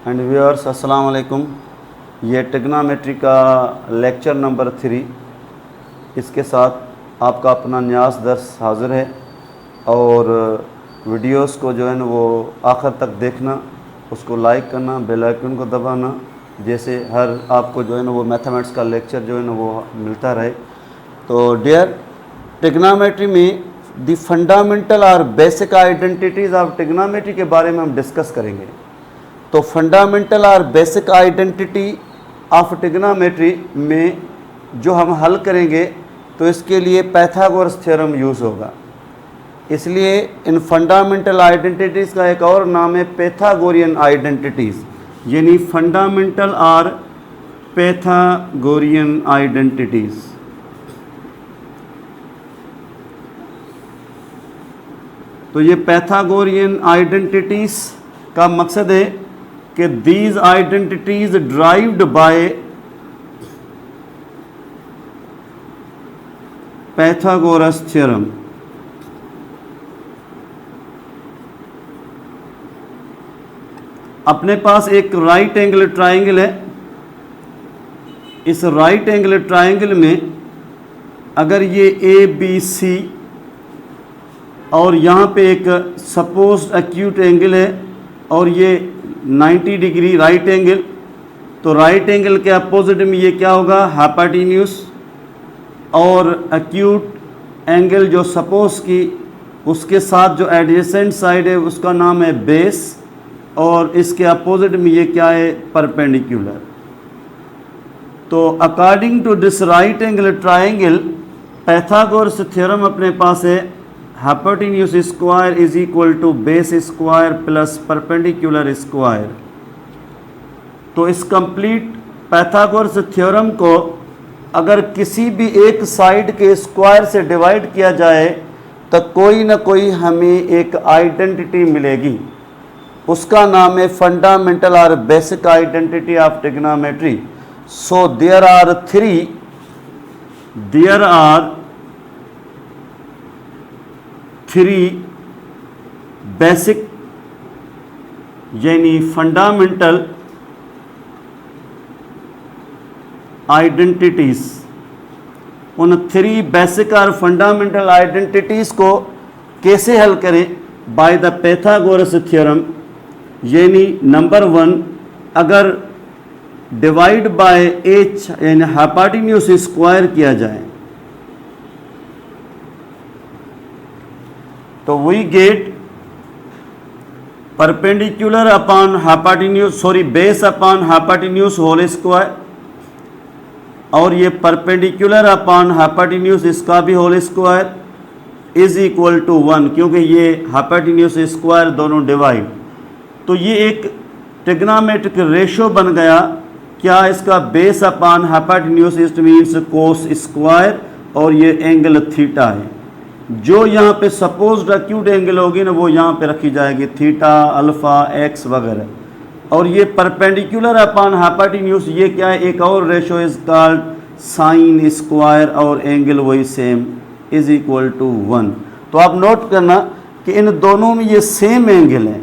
And viewers अस्सलाम वालेकुम। ये ट्रिग्नोमेट्री का लेक्चर नंबर 3, इसके साथ आपका अपना न्याज दर्स हाज़िर है। और वीडियोस को जो है ना वो आखिर तक देखना, उसको लाइक करना, बेल आइकन को दबाना, जैसे हर आपको जो है ना वो मैथमेटिक्स का लेक्चर जो है ना वो मिलता रहे। तो डियर, ट्रिग्नोमेट्री में द फंडामेंटल और बेसिक आइडेंटिटीज़ ऑफ ट्रिग्नोमेट्री के बारे में हम डिस्कस करेंगे। तो फंडामेंटल और बेसिक आइडेंटिटी ऑफ ट्रिग्नोमेट्री में जो हम हल करेंगे तो इसके लिए पाइथागोरस थ्योरम यूज़ होगा। इसलिए इन फंडामेंटल आइडेंटिटीज़ का एक और नाम है पाइथागोरियन आइडेंटिटीज़, यानी फंडामेंटल और पाइथागोरियन आइडेंटिटीज़। तो ये पाइथागोरियन आइडेंटिटीज़ का मकसद है कि these identities derived by Pythagoras theorem. अपने पास एक राइट एंगल ट्रायंगल है। इस राइट एंगल ट्रायंगल में अगर ये ए बी सी और यहाँ पे एक सपोज एक्यूट एंगल है और ये 90 डिग्री राइट एंगल, तो राइट एंगल के अपोजिट में ये क्या होगा, हाइपोटेन्यूस। और एक्यूट एंगल जो सपोज की उसके साथ जो एडजेसेंट साइड है उसका नाम है बेस, और इसके अपोजिट में ये क्या है, परपेंडिकुलर। तो according to this right angle triangle, Pythagoras theorem अपने पास है hypotenuse square is equal to base square plus perpendicular square. तो इस कंप्लीट पाइथागोरस थ्योरम को अगर किसी भी एक साइड के स्क्वायर से डिवाइड किया जाए तो कोई ना कोई हमें एक आइडेंटिटी मिलेगी, उसका नाम है फंडामेंटल और basic identity of trigonometry. So there are three basic यानी फंडामेंटल आइडेंटिटीज़। उन 3 बेसिक और फंडामेंटल आइडेंटिटीज़ को कैसे हल करें, बाय द पाइथागोरस थ्योरम। यानी नंबर 1, अगर डिवाइड बाय एच यानी हाइपोटेन्यूस स्क्वायर किया जाए तो we get perpendicular upon hypotenuse, base upon hypotenuse whole square, और ये परपेंडिकुलर अपॉन हाइपोटेन्यूस इसका भी whole square is equal to 1, क्योंकि ये हाइपोटेन्यूस स्क्वायर दोनों डिवाइड। तो ये एक ट्रिग्नोमेट्रिक रेशो बन गया। क्या, इसका base upon hypotenuse it means cos square, और ये एंगल थीटा है। जो यहाँ पे सपोज्ड एक्यूट एंगल होगी ना वो यहाँ पे रखी जाएगी, थीटा, अल्फा, एक्स वगैरह। और ये परपेंडिकुलर अपॉन हाइपोटेन्यूस ये क्या है, एक और ratio is called sine square, और एंगल वही सेम इज इक्वल टू 1। तो आप नोट करना कि इन दोनों में ये सेम एंगल है।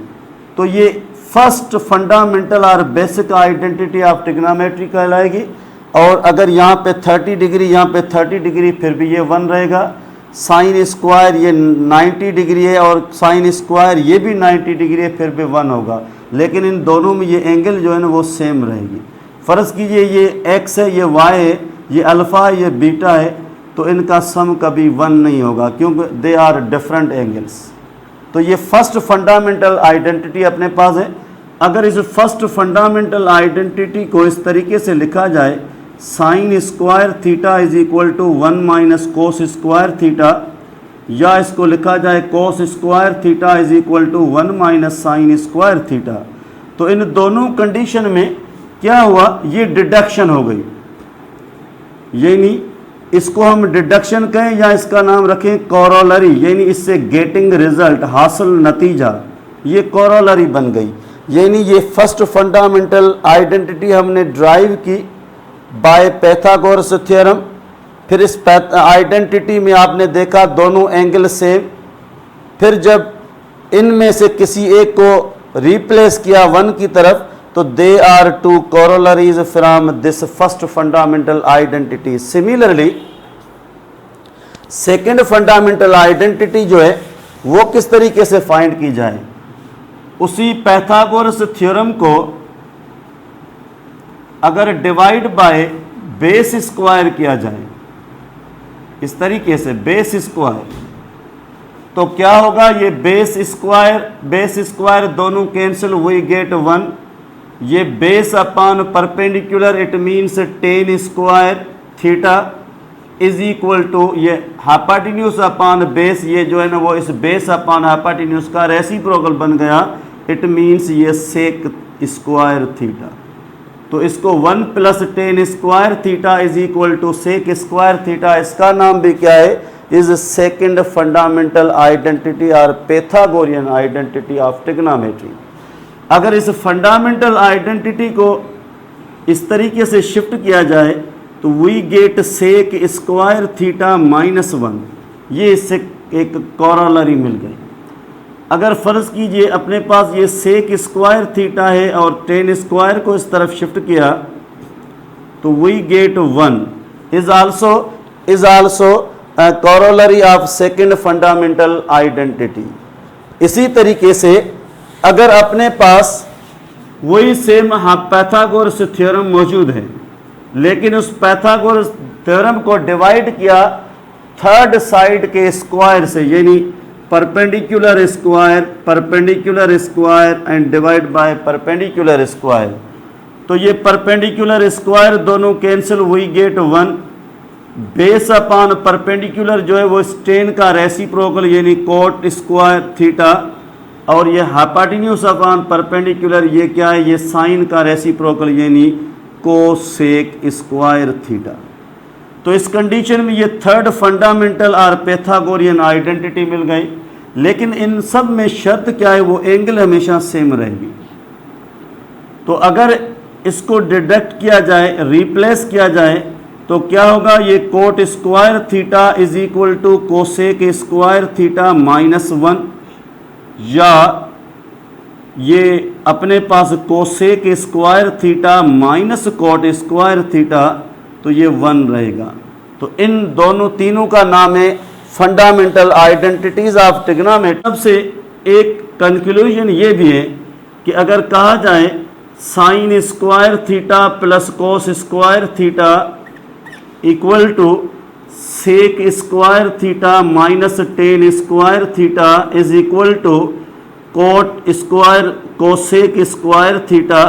तो ये फर्स्ट फंडामेंटल और बेसिक आइडेंटिटी ऑफ ट्रिग्नोमेट्री कहलाएगी। और अगर यहाँ पे 30 डिग्री, यहाँ पे 30 डिग्री, फिर भी ये 1 रहेगा। साइन स्क्वायर ये 90 डिग्री है और साइन स्क्वायर ये भी 90 डिग्री है, फिर भी 1 होगा। लेकिन इन दोनों में ये एंगल जो है ना वो सेम रहेगी। फ़र्ज़ कीजिए ये एक्स है, ये वाई है, ये अल्फ़ा है, ये बीटा है, तो इनका सम कभी 1 नहीं होगा, क्योंकि दे आर डिफरेंट एंगल्स। तो ये फर्स्ट फंडामेंटल आइडेंटिटी अपने पास है। अगर इस फर्स्ट फंडामेंटल आइडेंटिटी को इस तरीके से लिखा जाए, sine square theta is equal to 1 minus cos square theta, या इसको लिखा जाए cos square theta is equal to 1 minus sine square theta. तो इन दोनों कंडीशन में क्या हुआ, ये डिडक्शन हो गई। यानी इसको हम डिडक्शन कहें या इसका नाम रखें कोरोलरी, यानी इससे गेटिंग रिजल्ट, हासिल नतीजा, ये कोरोलरी बन गई। यानी ये फर्स्ट फंडामेंटल आइडेंटिटी हमने ड्राइव की बाय पाइथागोरस थ्योरम। फिर इस आइडेंटिटी में आपने देखा दोनों एंगल सेम। फिर जब इनमें से किसी एक को रिप्लेस किया 1 की तरफ, तो they are two corollaries from this first fundamental identity. Similarly second fundamental identity जो है वो किस तरीके से फाइंड की जाए, उसी पाइथागोरस थ्योरम को अगर डिवाइड बाय बेस स्क्वायर किया जाए, इस तरीके से बेस स्क्वायर, तो क्या होगा, ये बेस स्क्वायर दोनों कैंसिल, वी गेट 1। ये base upon perpendicular, it means tan square theta is equal to ये हाइपोटेन्यूज अपॉन बेस, ये जो है ना वो इस बेस अपॉन हाइपोटेन्यूज का रेसिप्रोकल बन गया, इट मीन्स ये सेक स्क्वायर थीटा। तो इसको 1 plus tan square theta is equal to sec square theta, इसका नाम भी क्या है, इज सेकेंड फंडामेंटल आइडेंटिटी और पैथागोरियन आइडेंटिटी ऑफ ट्रिग्नोमेट्री। अगर इस फंडामेंटल आइडेंटिटी को इस तरीके से शिफ्ट किया जाए तो we get sec square theta -1, ये इससे एक कॉरोलरी मिल गई। अगर फ़र्ज़ कीजिए अपने पास ये सेक स्क्वायर थीटा है और टेन स्क्वायर को इस तरफ शिफ्ट किया तो we get 1 is also corollary of second fundamental identity. इसी तरीके से अगर अपने पास वही सेम पाइथागोरस थ्योरम मौजूद है, लेकिन उस पाइथागोरस थ्योरम को डिवाइड किया थर्ड साइड के स्क्वायर से, यानी perpendicular square and divide by perpendicular square, तो ये परपेंडिकुलर स्क्वायर दोनों cancel, we get 1। Base upon perpendicular जो है वो स्टेन का रेसिप्रोकल, यानी कोट स्क्वायर थीटा, और ये हाइपोटेन्यूज अपॉन परपेंडिकुलर, ये क्या है, ये साइन का रेसिप्रोकल, यानी कोसेक स्क्वायर थीटा। तो इस कंडीशन में ये थर्ड फंडामेंटल और पैथागोरियन आइडेंटिटी मिल गई। लेकिन इन सब में शर्त क्या है, वो एंगल हमेशा सेम रहेगी। तो अगर इसको डिडक्ट किया जाए, रिप्लेस किया जाए, तो क्या होगा, ये cot square theta is equal to cosec square theta -1, या ये अपने पास cosec square theta minus cot square theta, तो ये 1 रहेगा। तो इन तीनों का नाम है फंडामेंटल आइडेंटिटीज ऑफ ट्रिग्नोमेट्री। सबसे एक कंक्लूजन ये भी है कि अगर कहा जाए sine square theta plus cos square theta equal to sec square theta minus tan square theta is equal to cot square cosec square theta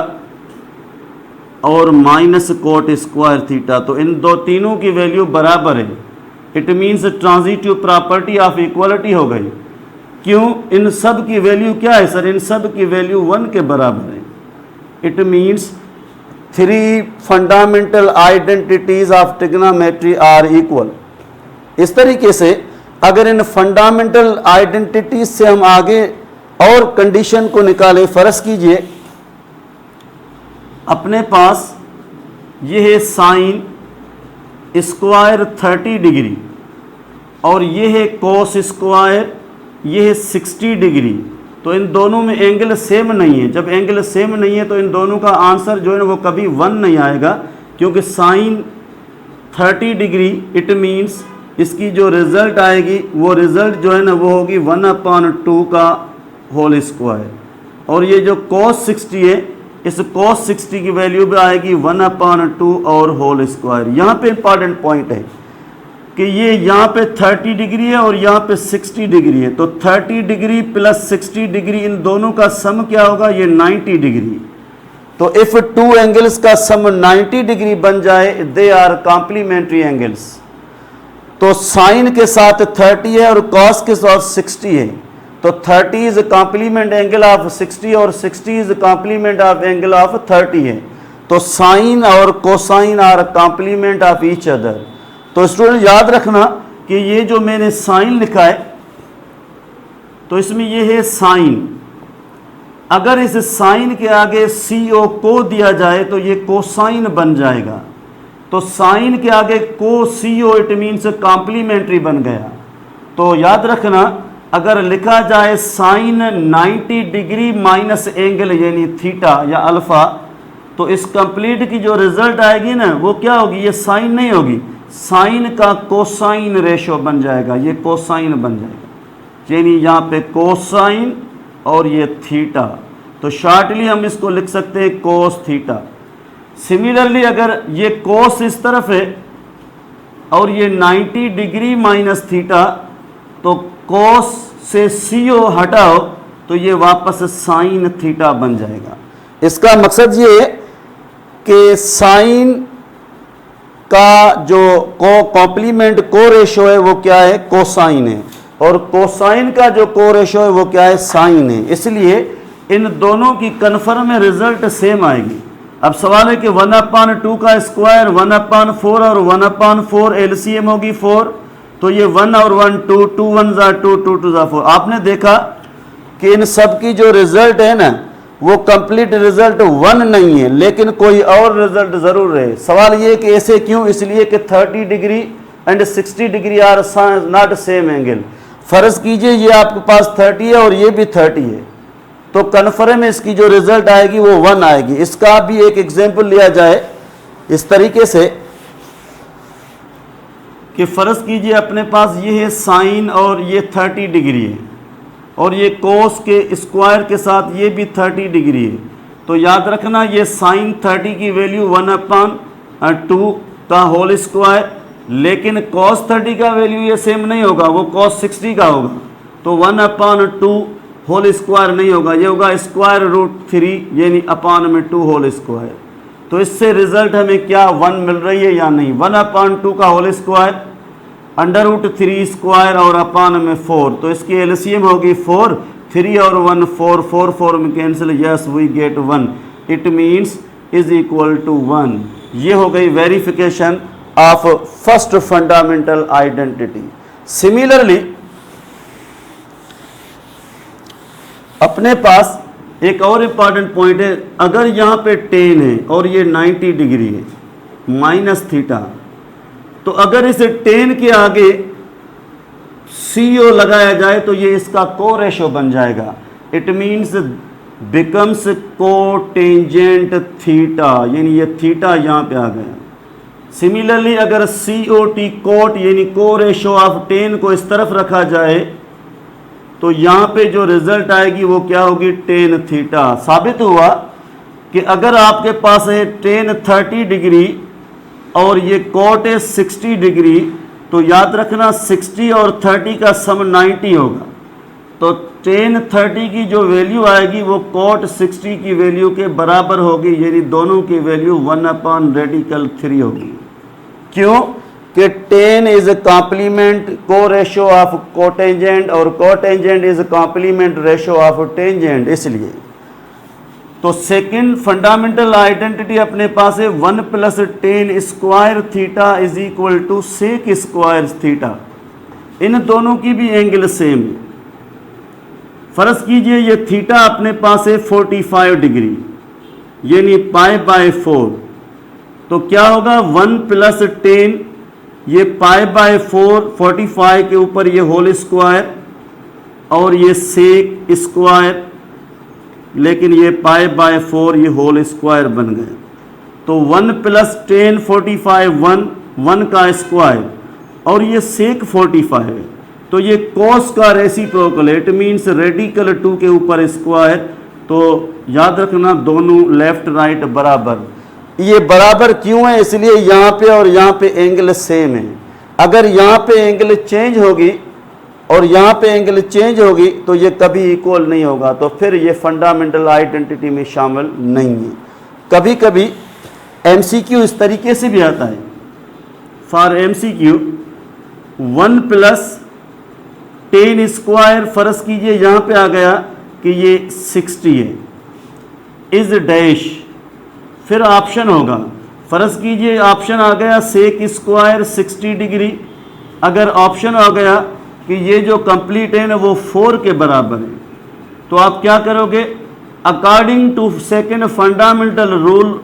और माइनस कोट स्क्वायर थीटा, तो इन तीनों की वैल्यू बराबर है। It means transitive property of equality हो गई। क्यों, इन सब की वैल्यू क्या है सर, इन सब की वैल्यू 1 के बराबर है। It means 3 fundamental identities of trigonometry are equal. इस तरीके से अगर इन फंडामेंटल आइडेंटिटीज से हम आगे और कंडीशन को निकालें, फर्ज कीजिए अपने पास ये है साइन स्क्वायर 30 डिग्री और ये है कोस स्क्वायर, ये है 60 डिग्री। तो इन दोनों में एंगल सेम नहीं है। जब एंगल सेम नहीं है तो इन दोनों का आंसर जो है ना वो कभी 1 नहीं आएगा, क्योंकि साइन 30 डिग्री इट मीन्स इसकी जो रिजल्ट आएगी वो रिजल्ट जो है ना वो होगी 1/2 का होल स्क्वायर, और ये जो cos 60 है इस cos 60 की वैल्यू भी आएगी 1/2 और होल स्क्वायर। यहाँ पे इंपॉर्टेंट पॉइंट है कि ये यहाँ पे 30 डिग्री है और यहाँ पे 60 डिग्री है, तो 30 डिग्री प्लस 60 डिग्री इन दोनों का सम क्या होगा, ये 90 डिग्री। तो इफ 2 एंगल्स का सम 90 डिग्री बन जाए, दे आर कॉम्प्लीमेंट्री एंगल्स। तो साइन के साथ 30 है और कॉस के साथ 60 है, तो 30 इज कॉम्प्लीमेंट एंगल ऑफ 60 और 60 is complement of angle of 30 है। तो साइन और cosine are complement of each other. तो स्टूडेंट याद रखना कि ये जो मैंने साइन लिखा है तो इसमें ये है साइन, अगर इस साइन के आगे CO को दिया जाए तो ये कोसाइन बन जाएगा। तो साइन के आगे को CO इट मीन्स कॉम्प्लीमेंट्री बन गया। तो याद रखना अगर लिखा जाए साइन 90 डिग्री माइनस एंगल यानी थीटा या अल्फा, तो इस कंप्लीट की जो रिजल्ट आएगी ना वो क्या होगी, ये साइन नहीं होगी, साइन का कोसाइन रेशो बन जाएगा, ये कोसाइन बन जाएगा, यानी यहाँ पे कोसाइन और ये थीटा, तो शॉर्टली हम इसको लिख सकते हैं कोस थीटा। सिमिलरली अगर ये कोस इस तरफ है और ये 90 डिग्री माइनस थीटा, तो कोस से CO हटाओ तो ये वापस साइन थीटा बन जाएगा। इसका मकसद ये है कि साइन का जो कॉम्प्लीमेंट को रेशो है वो क्या है, कोसाइन है, और कोसाइन का जो को रेशो है वो क्या है, साइन है। इसलिए इन दोनों की कन्फर्म रिजल्ट सेम आएगी। अब सवाल है कि 1/2 का स्क्वायर 1/4 और 1/4 एलसीएम होगी 4, तो ये 1 और 1 2, 2 1 जा 2, 2 2 जा 4। आपने देखा कि इन सब की जो रिजल्ट है ना वो कंप्लीट रिजल्ट 1 नहीं है, लेकिन कोई और रिजल्ट जरूर है। सवाल ये कि ऐसे क्यों, इसलिए कि 30 degree and 60 degree are not same angle. फर्ज कीजिए ये आपके पास 30 है और ये भी 30 है, तो कन्फर्म इसकी जो रिजल्ट आएगी वो 1 आएगी। इसका भी एक एग्जांपल लिया जाए इस तरीके से कि फर्ज कीजिए अपने पास ये है साइन और ये 30 डिग्री है, और ये कोस के स्क्वायर के साथ ये भी 30 डिग्री है, तो याद रखना ये साइन 30 की वैल्यू 1/2 का होल स्क्वायर, लेकिन कॉस 30 का वैल्यू ये सेम नहीं होगा, वो कॉस 60 का होगा, तो 1/2 होल स्क्वायर नहीं होगा, ये होगा स्क्वायर रूट 3 यानी अपान में 2 होल स्क्वायर। तो इससे रिजल्ट हमें क्या 1 मिल रही है या नहीं, 1/2 का whole square under root 3 square और अपान में 4, तो इसकी एलसीएम होगी 4, 3 और 1 4, 4 4 में cancel, yes we get 1, it means is equal to 1। ये हो गई verification of first fundamental identity. Similarly अपने पास एक और इम्पॉर्टेंट पॉइंट है, अगर यहाँ पे 10 है और ये 90 डिग्री है माइनस थीटा, तो अगर इसे 10 के आगे CO लगाया जाए तो ये इसका को रेशो बन जाएगा, इट मीन्स बिकम्स को टेंजेंट थीटा, यानी ये थीटा यहाँ पे आ गया। सिमिलरली अगर COT कोट यानी को रेशो ऑफ 10 को इस तरफ रखा जाए तो यहाँ पे जो रिजल्ट आएगी वो क्या होगी, 10 थीटा। साबित हुआ कि अगर आपके पास है 10 30 डिग्री और ये कोट है 60 डिग्री, तो याद रखना 60 और 30 का सम 90 होगा, तो 10 30 की जो वैल्यू आएगी वो कोट 60 की वैल्यू के बराबर होगी, यानी दोनों की वैल्यू 1/3 होगी। क्यों कि 10 इज कॉम्प्लीमेंट को रेशो ऑफ कोटेंजेंट और cotangent is complement ratio of tangent, इसलिए। तो सेकंड फंडामेंटल आइडेंटिटी अपने पास है 1 + 10 square theta is equal to sec square theta. इन दोनों की भी एंगल सेम है। फर्ज कीजिए ये थीटा अपने पास है 45 डिग्री यानी π/4, तो क्या होगा 1 + 10 ये π/4 45 के ऊपर ये होल स्क्वायर और ये सेक स्क्वायर, लेकिन ये π/4 ये होल स्क्वायर बन गए, तो 1 + 10 45 1 का स्क्वायर और ये सेक 45 है, तो ये कोस का रेसिप्रोकल है, इट मीन्स रेडिकल 2 के ऊपर स्क्वायर। तो याद रखना दोनों लेफ्ट राइट बराबर। ये बराबर क्यों है, इसलिए यहाँ पे और यहाँ पे एंगल सेम है। अगर यहाँ पे एंगल चेंज होगी और यहाँ पे एंगल चेंज होगी तो ये कभी इक्वल नहीं होगा, तो फिर ये फंडामेंटल आइडेंटिटी में शामिल नहीं है। कभी कभी MCQ इस तरीके से भी आता है। फॉर MCQ 1 + 10 स्क्वायर, फर्ज कीजिए यहाँ पे आ गया कि ये 60 है, इज डैश, फिर ऑप्शन होगा, फर्ज कीजिए ऑप्शन आ गया सेक स्क्वायर 60 डिग्री। अगर ऑप्शन आ गया कि ये जो कंप्लीट है ना वो 4 के बराबर है, तो आप क्या करोगे, according to second fundamental rule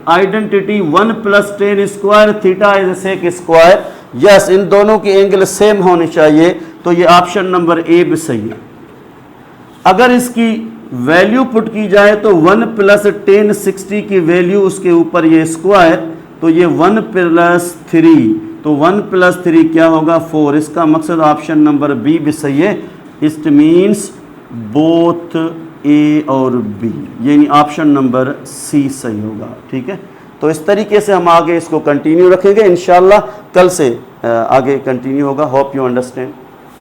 identity 1 + 10 square theta is sec square, yes इन दोनों की एंगल सेम होनी चाहिए, तो ये ऑप्शन नंबर ए भी सही है। अगर इसकी वैल्यू पुट की जाए तो 1 + 10 60 की वैल्यू उसके ऊपर ये स्क्वायर, तो ये 1 + 3, तो 1 + 3 क्या होगा 4। इसका मकसद ऑप्शन नंबर बी भी सही है। इट मीन्स बोथ ए और बी, यानी ऑप्शन नंबर सी सही होगा। ठीक है, तो इस तरीके से हम आगे इसको कंटिन्यू रखेंगे इंशाल्लाह। कल से आगे कंटिन्यू होगा। Hope you understand.